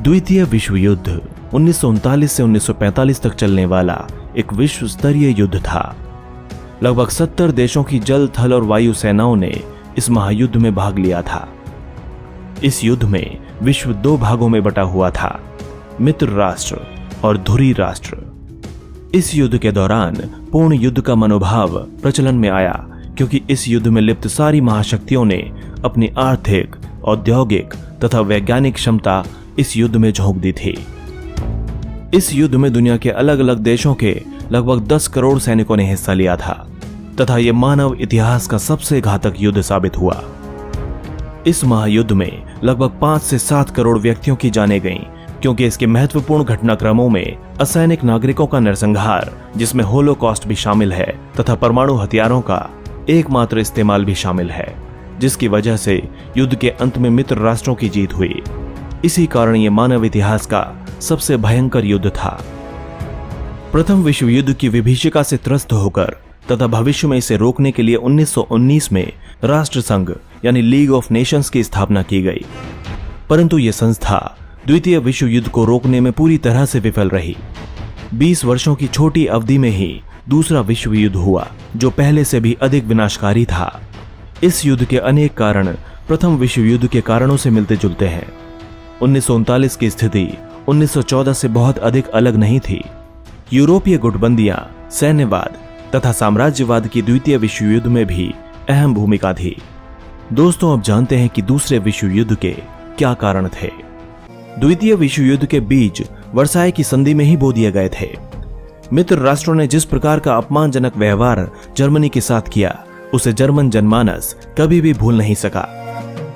द्वितीय विश्व युद्ध 1939 से 1945 तक चलने वाला एक विश्व स्तरीय युद्ध था। लगभग 70 देशों की जल, थल और वायु सेनाओं ने इस महायुद्ध में भाग लिया था। इस युद्ध में विश्व दो भागों में बटा हुआ था, मित्र राष्ट्र और धुरी राष्ट्र। इस युद्ध के दौरान पूर्ण युद्ध का मनोभाव प्रचलन में आया, क्योंकि इस युद्ध में लिप्त सारी महाशक्तियों ने अपनी आर्थिक, औद्योगिक तथा वैज्ञानिक क्षमता इस युद्ध में झोंक दी थी। इस युद्ध में दुनिया के अलग अलग देशों के लगभग 10 करोड़ सैनिकों ने हिस्सा लिया था तथा यह मानव इतिहास का सबसे घातक युद्ध साबित हुआ। इस महायुद्ध में लगभग 5 से 7 करोड़ व्यक्तियों की जानें गईं, क्योंकि इसके महत्वपूर्ण घटनाक्रमों में असैनिक नागरिकों का नरसंहार, जिसमें होलोकॉस्ट भी शामिल है, तथा परमाणु हथियारों का एकमात्र इस्तेमाल भी शामिल है, जिसकी वजह से युद्ध के अंत में मित्र राष्ट्रों की जीत हुई। इसी कारण यह मानव इतिहास का सबसे भयंकर युद्ध था। प्रथम विश्व युद्ध की विभीषिका से त्रस्त होकर तथा भविष्य में इसे रोकने के लिए 1919 में राष्ट्र संघ यानी लीग ऑफ नेशंस की स्थापना की गई, परंतु यह संस्था द्वितीय विश्व युद्ध को रोकने में पूरी तरह से विफल रही। 20 वर्षों की छोटी अवधि में ही दूसरा विश्व युद्ध हुआ, जो पहले से भी अधिक विनाशकारी था। इस युद्ध के अनेक कारण प्रथम विश्व युद्ध के कारणों से मिलते जुलते हैं। 1939 की स्थिति 1914 से बहुत अधिक अलग नहीं थी। यूरोपीय गुटबंदियां, सैन्यवाद तथा साम्राज्यवाद की द्वितीय विश्व युद्ध में भी अहम भूमिका थी। दोस्तों, अब जानते हैं कि दूसरे विश्व युद्ध के क्या कारण थे। द्वितीय विश्व युद्ध के बीज वर्साय की संधि में ही बो दिए गए थे। मित्र राष्ट्रों ने जिस प्रकार का अपमानजनक व्यवहार जर्मनी के साथ किया, उसे जर्मन जनमानस कभी भी भूल नहीं सका।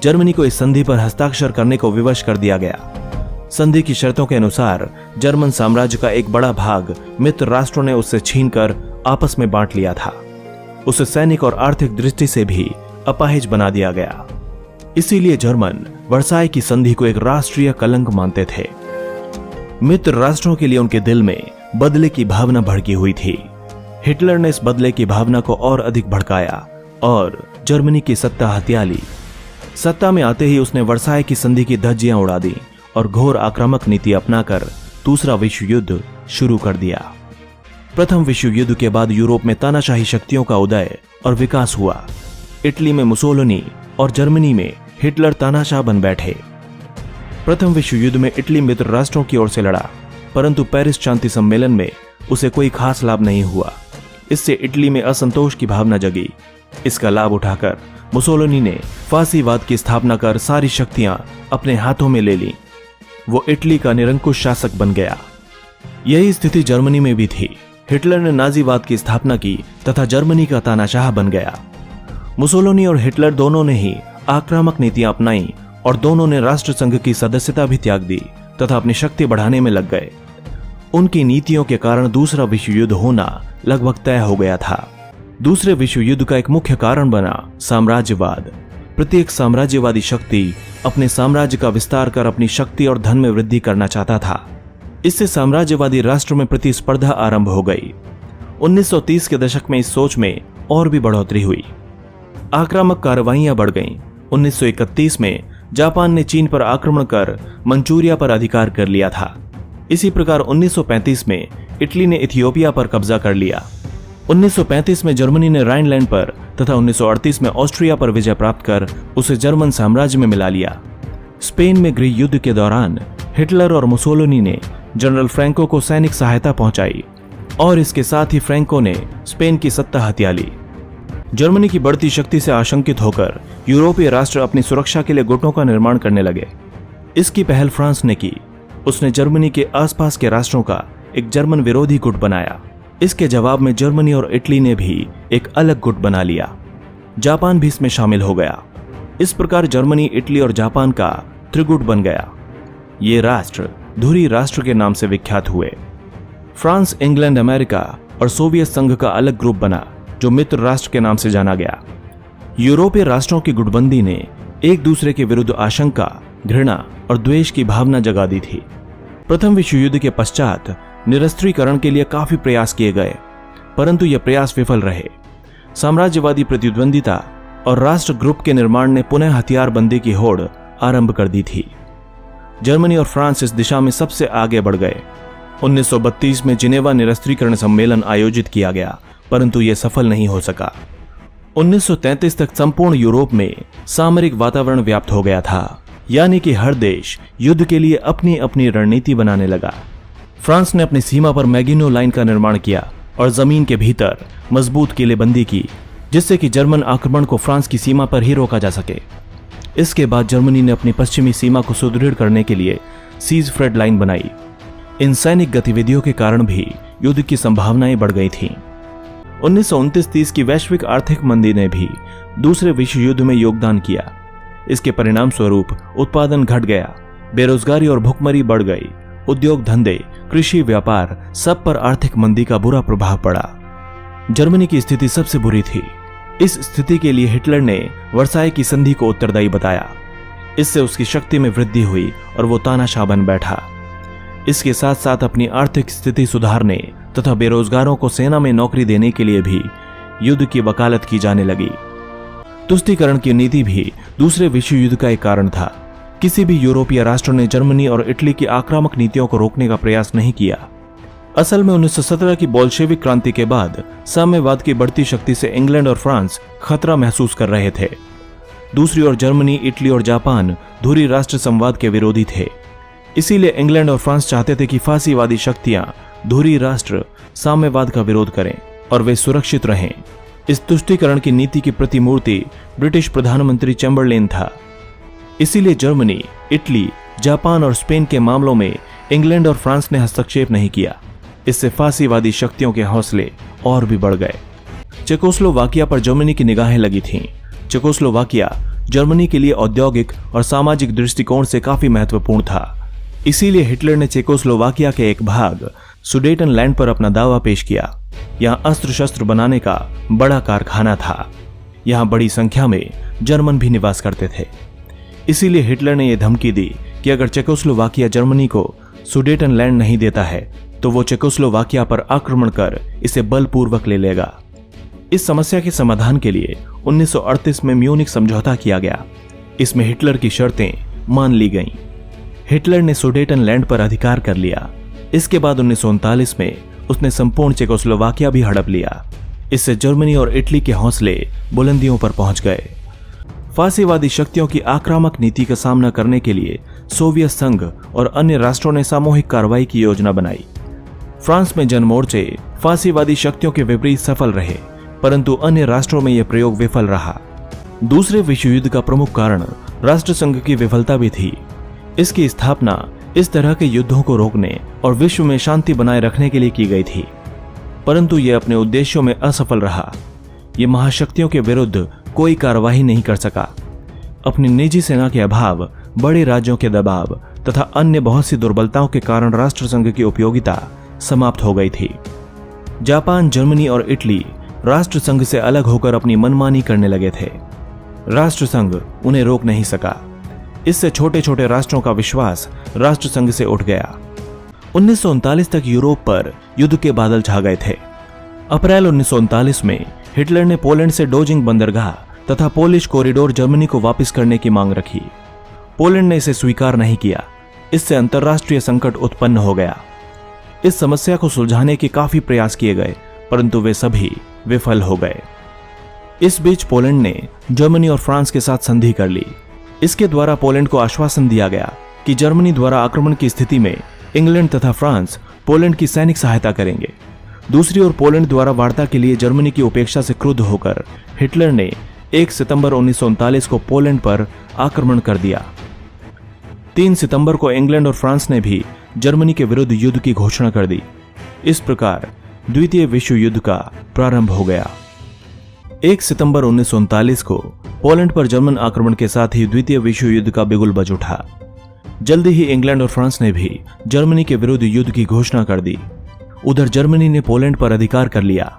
जर्मनी को इस संधि पर हस्ताक्षर करने को विवश कर दिया गया। संधि की शर्तों के अनुसार जर्मन साम्राज्य का एक बड़ा भाग मित्र राष्ट्रों ने उससे छीनकर आपस में बांट लिया था। उसे सैनिक और आर्थिक दृष्टि से भी अपाहिज बना दिया गया। इसीलिए जर्मन वर्साय की संधि को एक राष्ट्रीय कलंक मानते थे। मित्र राष्ट्रों के लिए उनके दिल में बदले की भावना भड़की हुई थी। हिटलर ने इस बदले की भावना को और अधिक भड़काया और जर्मनी की सत्ता हथिया ली। सत्ता में आते ही उसने वर्साय की संधि की धज्जियां उड़ा दी और घोर आक्रामक नीति अपनाकर दूसरा विश्व युद्ध शुरू कर दिया। प्रथम विश्व युद्ध के बाद यूरोप में तानाशाही शक्तियों का उदय और विकास हुआ। इटली में मुसोलिनी और जर्मनी में हिटलर तानाशाह बन बैठे। प्रथम विश्व युद्ध में इटली मित्र राष्ट्रों की ओर से लड़ा, परंतु पेरिस शांति सम्मेलन में उसे कोई खास लाभ नहीं हुआ। इससे इटली में असंतोष की भावना जगी। इसका लाभ उठाकर मुसोलिनी ने फासीवाद की स्थापना कर सारी शक्तियां अपने हाथों में ले ली। वो इटली का निरंकुश शासक बन गया। यही स्थिति जर्मनी में भी थी। हिटलर ने नाजीवाद की स्थापना की तथा जर्मनी का तानाशाह बन गया। मुसोलिनी और हिटलर दोनों ने ही आक्रामक नीतियां अपनाई और दोनों ने राष्ट्र संघ की सदस्यता भी त्याग दी तथा अपनी शक्ति बढ़ाने में लग गए। उनकी नीतियों के कारण दूसरा विश्व युद्ध होना लगभग तय हो गया था। दूसरे विश्व युद्ध का एक मुख्य कारण बना साम्राज्यवाद। प्रत्येक साम्राज्यवादी शक्ति अपने साम्राज्य का विस्तार कर अपनी शक्ति और धन में वृद्धि करना चाहता था। इससे साम्राज्यवादी राष्ट्रों में प्रतिस्पर्धा आरंभ हो गई। 1930 के दशक में इस सोच में और भी बढ़ोतरी हुई। आक्रामक कार्रवाइयां बढ़ गईं। 1931 में जापान ने चीन पर आक्रमण कर मंचूरिया पर अधिकार कर लिया था। इसी प्रकार 1935 में इटली ने इथियोपिया पर कब्जा कर लिया। 1935 में जर्मनी ने राइनलैंड पर तथा 1938 में ऑस्ट्रिया पर विजय प्राप्त कर उसे जर्मन साम्राज्य में मिला लिया। स्पेन में गृह युद्ध के दौरान हिटलर और मुसोलिनी ने जनरल फ्रैंको को सैनिक सहायता पहुंचाई और इसके साथ ही फ्रैंको ने स्पेन की सत्ता हथिया ली। जर्मनी की बढ़ती शक्ति से आशंकित होकर यूरोपीय राष्ट्र अपनी सुरक्षा के लिए गुटों का निर्माण करने लगे। इसकी पहल फ्रांस ने की। उसने जर्मनी के आसपास के राष्ट्रों का एक जर्मन विरोधी गुट बनाया। इसके जवाब में जर्मनी और इटली ने भी एक अलग गुट बना लिया। जापान भी इसमें शामिल हो गया। इस प्रकार जर्मनी, इटली और जापान का त्रिगुट बन गया। ये राष्ट्र धुरी राष्ट्र के नाम से विख्यात हुए। फ्रांस, इंग्लैंड, अमेरिका और सोवियत संघ का अलग ग्रुप बना, जो मित्र राष्ट्र के नाम से जाना गया। यूरोपीय राष्ट्रों की गुटबंदी ने एक दूसरे के विरुद्ध आशंका, घृणा और द्वेष की भावना जगा दी थी। प्रथम विश्व युद्ध के पश्चात निरस्त्रीकरण के लिए काफी प्रयास किए गए, परंतु यह प्रयास विफल रहे। साम्राज्यवादी प्रतिद्वंदिता और राष्ट्र ग्रुप के निर्माण ने पुनः हथियारबंदी की होड़ आरंभ कर दी थी। जर्मनी और फ्रांस इस दिशा में सबसे आगे बढ़ गए। 1932 में जिनेवा निरस्त्रीकरण सम्मेलन आयोजित किया गया, परंतु यह सफल नहीं हो सका। 1933 तक संपूर्ण यूरोप में सामरिक वातावरण व्याप्त हो गया था, यानी कि हर देश युद्ध के लिए अपनी अपनी रणनीति बनाने लगा। फ्रांस ने अपनी सीमा पर मैगिनो लाइन का निर्माण किया और जमीन के भीतर मजबूत किलेबंदी की, जिससे कि जर्मन आक्रमण को फ्रांस की सीमा पर ही रोका जा सके। इसके बाद जर्मनी ने अपनी पश्चिमी सीमा को सुदृढ़ करने के लिए सीजफ्रेड लाइन बनाई। इन सैनिक गतिविधियों के कारण भी युद्ध की संभावनाएं बढ़ गई थीं। 1929-30 की वैश्विक आर्थिक मंदी ने भी दूसरे विश्व युद्ध में योगदान किया। इसके परिणाम स्वरूप उत्पादन घट गया, बेरोजगारी और भुखमरी बढ़ गई, उद्योग धंधे, कृषि, व्यापार सब पर आर्थिक मंदी का बुरा प्रभाव पड़ा। जर्मनी की स्थिति सबसे बुरी थी। इस स्थिति के लिए हिटलर ने वर्साई की संधि को उत्तरदायी बताया। इससे उसकी शक्ति में वृद्धि हुई और वो तानाशाह बन बैठा। इसके साथ साथ अपनी आर्थिक स्थिति सुधारने तथा बेरोजगारों को सेना में नौकरी देने के लिए भी युद्ध की वकालत की जाने लगी। तुष्टीकरण की नीति भी दूसरे विश्व युद्ध का एक कारण था। किसी भी यूरोपीय राष्ट्र ने जर्मनी और इटली की आक्रामक नीतियों को रोकने का प्रयास नहीं किया। असल में 1917 की बोल्शेविक क्रांति के बाद साम्यवाद की बढ़ती शक्ति से इंग्लैंड और फ्रांस खतरा महसूस कर रहे थे। दूसरी ओर जर्मनी, इटली और जापान धुरी राष्ट्र संवाद के विरोधी थे। इसीलिए इंग्लैंड और फ्रांस चाहते थे कि फांसीवादी शक्तियां धुरी राष्ट्र साम्यवाद का विरोध करें और वे सुरक्षित रहें। इस तुष्टीकरण की नीति की प्रतिमूर्ति ब्रिटिश प्रधानमंत्री चैम्बरलेन था। इसीलिए जर्मनी, इटली, जापान और स्पेन के मामलों में इंग्लैंड और फ्रांस ने हस्तक्षेप नहीं किया। इससे फांसीवादी शक्तियों के हौसले और भी बढ़ गए। चेकोस्लोवाकिया पर जर्मनी की निगाहें लगी थीं। चेकोस्लोवाकिया जर्मनी के लिए औद्योगिक और सामाजिक दृष्टिकोण से काफी महत्वपूर्ण था। इसीलिए हिटलर ने चेकोस्लोवाकिया के एक भाग सुडेटनलैंड पर अपना दावा पेश किया। यहाँ अस्त्र शस्त्र बनाने का बड़ा कारखाना था। यहाँ बड़ी संख्या में जर्मन भी निवास करते थे। इसीलिए हिटलर ने यह धमकी दी कि अगर चेकोस्लोवाकिया जर्मनी को सुडेटनलैंड नहीं देता है तो वो चेकोस्लोवाकिया पर आक्रमण कर इसे बलपूर्वक ले लेगा। इस समस्या के समाधान के लिए 1938 में म्यूनिख समझौता किया गया। इसमें हिटलर की शर्तें मान ली गईं। हिटलर ने सुडेटनलैंड पर अधिकार कर लिया। इसके बाद 1939 में उसने संपूर्ण चेकोस्लोवाकिया भी हड़प लिया। इससे जर्मनी और इटली के हौसले बुलंदियों पर पहुंच गए। फांसीवादी शक्तियों की आक्रामक नीति का सामना करने के लिए सोवियत संघ और अन्य राष्ट्रों ने सामूहिक कार्रवाई की योजना बनाई। फ्रांस में जनमोर्चे फांसीवादी शक्तियों के विपरीत सफल रहे, परंतु अन्य राष्ट्रों में यह प्रयोग विफल रहा। दूसरे विश्व युद्ध का प्रमुख कारण राष्ट्रसंघ की विफलता भी थी। इसकी स्थापना इस तरह के युद्धों को रोकने और विश्व में शांति बनाए रखने के लिए की गई थी, परंतु यह अपने उद्देश्यों में असफल रहा। यह महाशक्तियों के विरुद्ध कोई कार्रवाई नहीं कर सका। अपनी निजी सेना के अभाव, बड़े राज्यों के दबाव तथा अन्य बहुत सी दुर्बलताओं के कारण राष्ट्रसंघ की उपयोगिता समाप्त हो गई थी। जापान, जर्मनी और इटली राष्ट्रसंघ से अलग होकर अपनी मनमानी करने लगे थे। राष्ट्रसंघ उन्हें रोक नहीं सका। इससे छोटे छोटे राष्ट्रों का विश्वास राष्ट्रसंघ से उठ गया। 1939 तक यूरोप पर युद्ध के बादल छा गए थे। अप्रैल 1939 में हिटलर ने पोलैंड से डोजिंग बंदरगाह तथा पोलिश कॉरिडोर जर्मनी को वापस करने की मांग रखी। पोलैंड ने इसे स्वीकार नहीं किया। इससे अंतर्राष्ट्रीय संकट उत्पन्न हो गया। इस समस्या को सुलझाने के काफी प्रयास किए गए, परंतु वे सभी विफल हो गए। इस बीच पोलैंड ने जर्मनी और फ्रांस के साथ संधि कर ली। इसके द्वारा पोलैंड को आश्वासन दिया गया कि जर्मनी द्वारा आक्रमण की स्थिति में इंग्लैंड तथा फ्रांस पोलैंड की सैनिक सहायता करेंगे। दूसरी ओर पोलैंड द्वारा वार्ता के लिए जर्मनी की उपेक्षा से क्रुद्ध होकर हिटलर ने 1 सितंबर 1939 को पोलैंड पर आक्रमण कर दिया। 3 सितंबर को इंग्लैंड और फ्रांस ने भी जर्मनी के विरुद्ध युद्ध की घोषणा कर दी। इस प्रकार द्वितीय विश्व युद्ध का प्रारंभ हो गया। 1 सितंबर 1939 को पोलैंड पर जर्मन आक्रमण के साथ ही द्वितीय विश्व युद्ध का बिगुल बज उठा। जल्दी ही इंग्लैंड और फ्रांस ने भी जर्मनी के विरुद्ध युद्ध की घोषणा कर दी। उधर जर्मनी ने पोलैंड पर अधिकार कर लिया।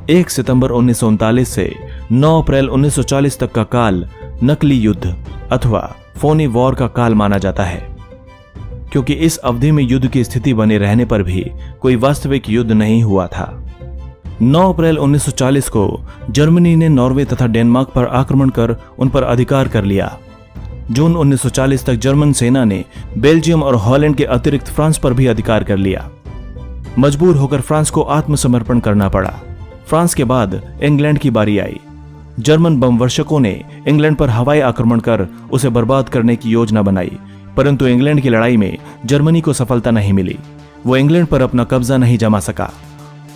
1 सितंबर 1939 से 9 अप्रैल 1940 तक का काल नकली युद्ध अथवा फोनी वॉर का काल माना जाता है, क्योंकि इस अवधि में युद्ध की स्थिति बने रहने पर भी कोई वास्तविक युद्ध नहीं हुआ था। 9 अप्रैल 1940 को जर्मनी ने नॉर्वे तथा डेनमार्क पर आक्रमण कर उन पर अधिकार कर लिया। जून 1940 तक जर्मन सेना ने बेल्जियम और हॉलैंड के अतिरिक्त फ्रांस पर भी अधिकार कर लिया। मजबूर होकर फ्रांस को आत्मसमर्पण करना पड़ा। फ्रांस के बाद इंग्लैंड की बारी आई। जर्मन बमवर्षकों ने इंग्लैंड पर हवाई आक्रमण कर उसे बर्बाद करने की योजना बनाई, परंतु इंग्लैंड की लड़ाई में जर्मनी को सफलता नहीं मिली। वो इंग्लैंड पर अपना कब्जा नहीं जमा सका।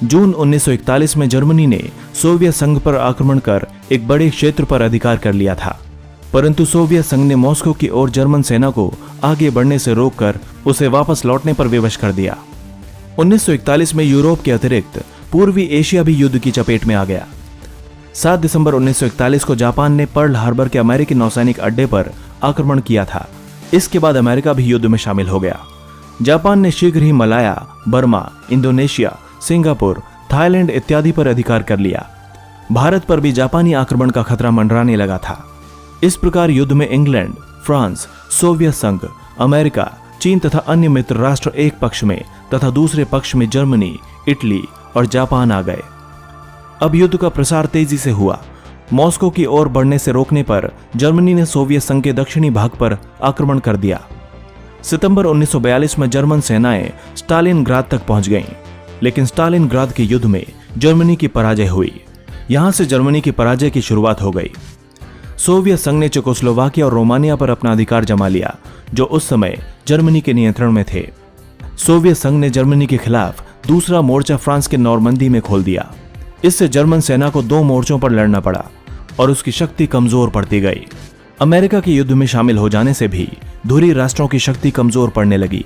जून 1941 में जर्मनी ने सोवियत संघ पर आक्रमण कर एक बड़े क्षेत्र पर अधिकार कर लिया था, परंतु सोवियत संघ ने मॉस्को की ओर जर्मन सेना को आगे बढ़ने से रोककर उसे वापस लौटने पर विवश कर दिया। 1941 में यूरोप के अतिरिक्त पूर्वी एशिया भी युद्ध की चपेट में आ गया। 7 दिसंबर 1941 को जापान ने पर्ल हार्बर के अमेरिकी नौसैनिक अड्डे पर आक्रमण किया था। इसके बाद अमेरिका भी युद्ध में शामिल हो गया। जापान ने शीघ्र ही Malaya, Burma, Indonesia, Singapore, Thailand इत्यादि पर अधिकार कर लिया। भारत पर भी जापानी आक्रमण का खतरा मंडराने लगा था। इस प्रकार युद्ध में इंग्लैंड, फ्रांस, सोवियत संघ, अमेरिका, चीन तथा अन्य मित्र राष्ट्र एक पक्ष में तथा दूसरे पक्ष में जर्मनी, इटली और जापान आ गए। अब युद्ध का प्रसार तेजी से हुआ। मॉस्को की ओर बढ़ने से रोकने पर जर्मनी ने सोवियत संघ के दक्षिणी भाग पर आक्रमण कर दिया। सितंबर 1942 में जर्मन सेनाएं स्टालिनग्राद तक पहुंच गईं, लेकिन स्टालिनग्राद के युद्ध में जर्मनी की पराजय हुई। यहां से जर्मनी की पराजय की शुरुआत हो गई। सोवियत संघ ने चेकोस्लोवाकिया और रोमानिया पर अपना अधिकार जमा लिया, जो उस समय जर्मनी के नियंत्रण में थे। सोवियत संघ ने जर्मनी के खिलाफ दूसरा मोर्चा फ्रांस के नॉर्मंदी में खोल दिया। इससे जर्मन सेना को 2 मोर्चों पर लड़ना पड़ा और उसकी शक्ति कमजोर पड़ती गई। अमेरिका के युद्ध में शामिल हो जाने से भी धुरी राष्ट्रों की शक्ति कमजोर पड़ने लगी।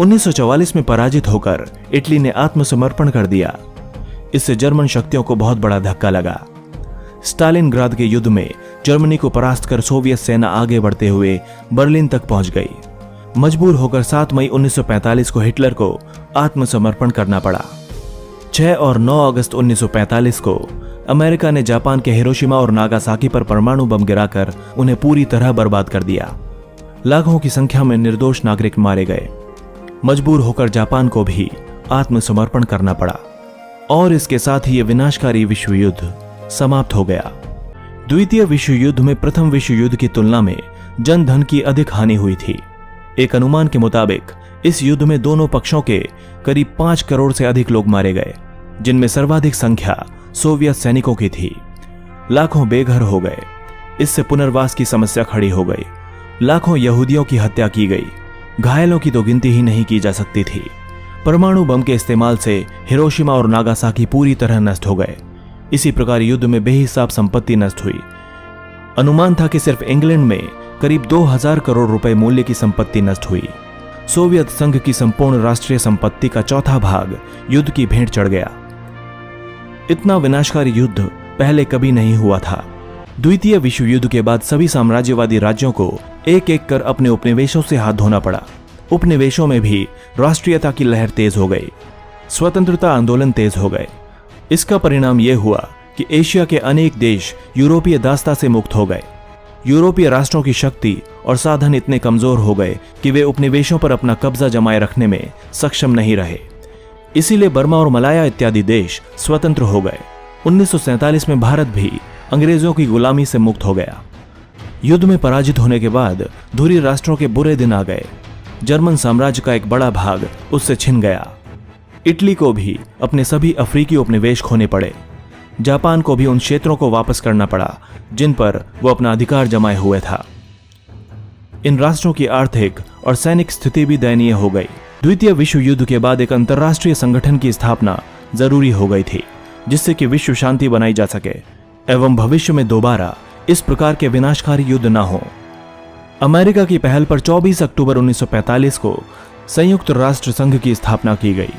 1944 में पराजित होकर इटली ने आत्मसमर्पण कर दिया। इससे जर्मन शक्तियों को बहुत बड़ा धक्का लगा। स्टालिनग्राद के युद्ध में जर्मनी को परास्त कर सोवियत सेना आगे बढ़ते हुए बर्लिन तक पहुंच गई। मजबूर होकर 7 मई 1945 को हिटलर को आत्मसमर्पण करना पड़ा। 6 और 9 अगस्त 1945 को अमेरिका ने जापान के हिरोशिमा और नागासाकी पर परमाणु बम गिराकर उन्हें पूरी तरह बर्बाद कर दिया। लाखों की संख्या में निर्दोष नागरिक मारे गए। मजबूर होकर जापान को भी आत्मसमर्पण करना पड़ा और इसके साथ ही यह विनाशकारी विश्व युद्ध समाप्त हो गया। द्वितीय विश्व युद्ध में प्रथम विश्व युद्ध की तुलना में जन धन की अधिक हानि हुई थी। एक अनुमान के मुताबिक इस युद्ध में दोनों पक्षों के करीब 5 करोड़ से अधिक लोग मारे गए, जिनमें सर्वाधिक संख्या सोवियत सैनिकों की थी। लाखों बेघर हो गए। इससे पुनर्वास की समस्या खड़ी हो गई। लाखों यहूदियों की हत्या की गई। घायलों की तो गिनती ही नहीं की जा सकती थी। परमाणु बम के इस्तेमाल से हिरोशिमा और नागासाकी पूरी तरह नष्ट हो गए। इसी प्रकार युद्ध में बेहिसाब संपत्ति नष्ट हुई। अनुमान था कि सिर्फ इंग्लैंड में करीब 2000 करोड़ रुपए मूल्य की संपत्ति नष्ट हुई। सोवियत संघ की संपूर्ण राष्ट्रीय संपत्ति का चौथा भाग युद्ध की भेंट चढ़ गया। इतना विनाशकारी युद्ध पहले कभी नहीं हुआ था। द्वितीय विश्व युद्ध के बाद सभी साम्राज्यवादी राज्यों को एक एक कर अपने उपनिवेशों से हाथ धोना पड़ा। उपनिवेशों में भी राष्ट्रीयता की लहर तेज हो गई। स्वतंत्रता आंदोलन तेज हो गए। इसका परिणाम यह हुआ कि एशिया के अनेक देश यूरोपीय दासता से मुक्त हो गए। यूरोपीय राष्ट्रों की शक्ति और साधन इतने कमजोर हो गए कि वे उपनिवेशों पर अपना कब्जा जमाए रखने में सक्षम नहीं रहे। इसीलिए बर्मा और मलाया इत्यादि देश स्वतंत्र हो गए। 1947 में भारत भी अंग्रेजों की गुलामी से मुक्त हो गया। युद्ध में पराजित होने के बाद धुरी राष्ट्रों के बुरे दिन आ गए। जर्मन साम्राज्य का एक बड़ा भाग उससे छिन गया। इटली को भी अपने सभी अफ्रीकी उपनिवेश खोने पड़े। जापान को भी उन क्षेत्रों को वापस करना पड़ा जिन पर वो अपना अधिकार जमाए हुए था। इन राष्ट्रों की आर्थिक और सैनिक स्थिति भी दयनीय हो गई। द्वितीय विश्व युद्ध के बाद एक अंतर्राष्ट्रीय संगठन की स्थापना जरूरी हो गई थी, जिससे कि विश्व शांति बनाई जा सके एवं भविष्य में दोबारा इस प्रकार के विनाशकारी युद्ध न हो। अमेरिका की पहल पर 24 अक्टूबर 1945 को संयुक्त राष्ट्र संघ की स्थापना की गई।